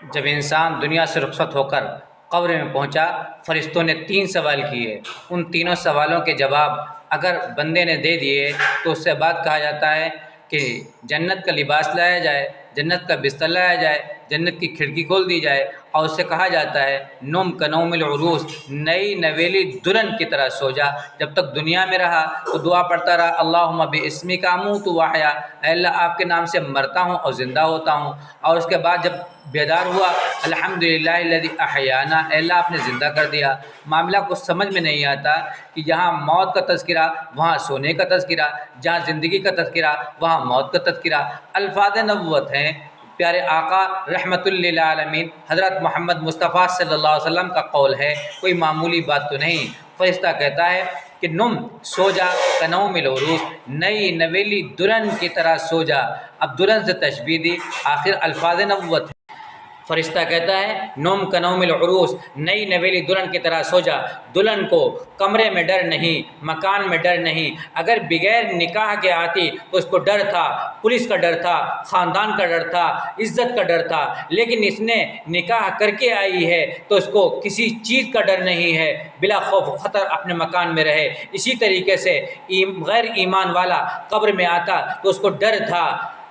جب انسان دنیا سے رخصت ہو کر قبر میں پہنچا، فرشتوں نے 3 سوال کیے۔ ان تینوں سوالوں کے جواب اگر بندے نے دے دیے تو اس سے بعد کہا جاتا ہے کہ جنت کا لباس لایا جائے، جنت کا بستر لایا جائے، جنت کی کھڑکی کھول دی جائے، اور اس سے کہا جاتا ہے نوم کنوم العروس، نئی نویلی دلہن کی طرح سو جا۔ جب تک دنیا میں رہا تو دعا پڑھتا رہا، اللہم باسمک اموت واحیا، اے اللہ آپ کے نام سے مرتا ہوں اور زندہ ہوتا ہوں۔ اور اس کے بعد جب بیدار ہوا، الحمدللہ الذی احیانا، اے اللہ آپ نے زندہ کر دیا۔ معاملہ کچھ سمجھ میں نہیں آتا کہ جہاں موت کا تذکرہ وہاں سونے کا تذکرہ، جہاں زندگی کا تذکرہ وہاں موت کا تذکرہ۔ الفاظ نبوت ہیں، پیارے آقا رحمت للعالمین حضرت محمد مصطفیٰ صلی اللہ علیہ وسلم کا قول ہے، کوئی معمولی بات تو نہیں۔ فرشتہ کہتا ہے کہ نم سو جا کنوم العروس، نئی نویلی دلہن کی طرح سو جا۔ اب دلہن سے تشبیہ دی، آخر الفاظ نبوت ہے۔ فرشتہ کہتا ہے نوم کنوم العروس، نئی نویلی دلہن کی طرح سو جا۔ دلہن کو کمرے میں ڈر نہیں، مکان میں ڈر نہیں۔ اگر بغیر نکاح کے آتی تو اس کو ڈر تھا، پولیس کا ڈر تھا، خاندان کا ڈر تھا، عزت کا ڈر تھا، لیکن اس نے نکاح کر کے آئی ہے تو اس کو کسی چیز کا ڈر نہیں ہے، بلا خوف خطر اپنے مکان میں رہے۔ اسی طریقے سے غیر ایمان والا قبر میں آتا تو اس کو ڈر تھا،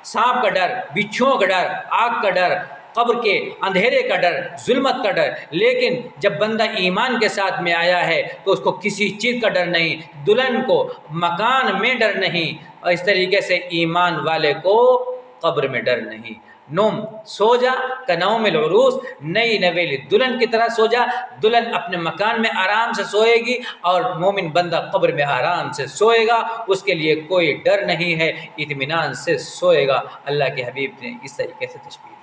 سانپ کا ڈر، بچھوؤں کا ڈر، آگ کا ڈر، قبر کے اندھیرے کا ڈر، ظلمت کا ڈر، لیکن جب بندہ ایمان کے ساتھ میں آیا ہے تو اس کو کسی چیز کا ڈر نہیں، دلہن کو مکان میں ڈر نہیں، اور اس طریقے سے ایمان والے کو قبر میں ڈر نہیں۔ نوم سو جا کنوم العروس، نئی نویلی دلہن کی طرح سو جا۔ دلہن اپنے مکان میں آرام سے سوئے گی اور مومن بندہ قبر میں آرام سے سوئے گا، اس کے لیے کوئی ڈر نہیں ہے، اطمینان سے سوئے گا۔ اللہ کے حبیب نے اس طریقے سے تشبیہ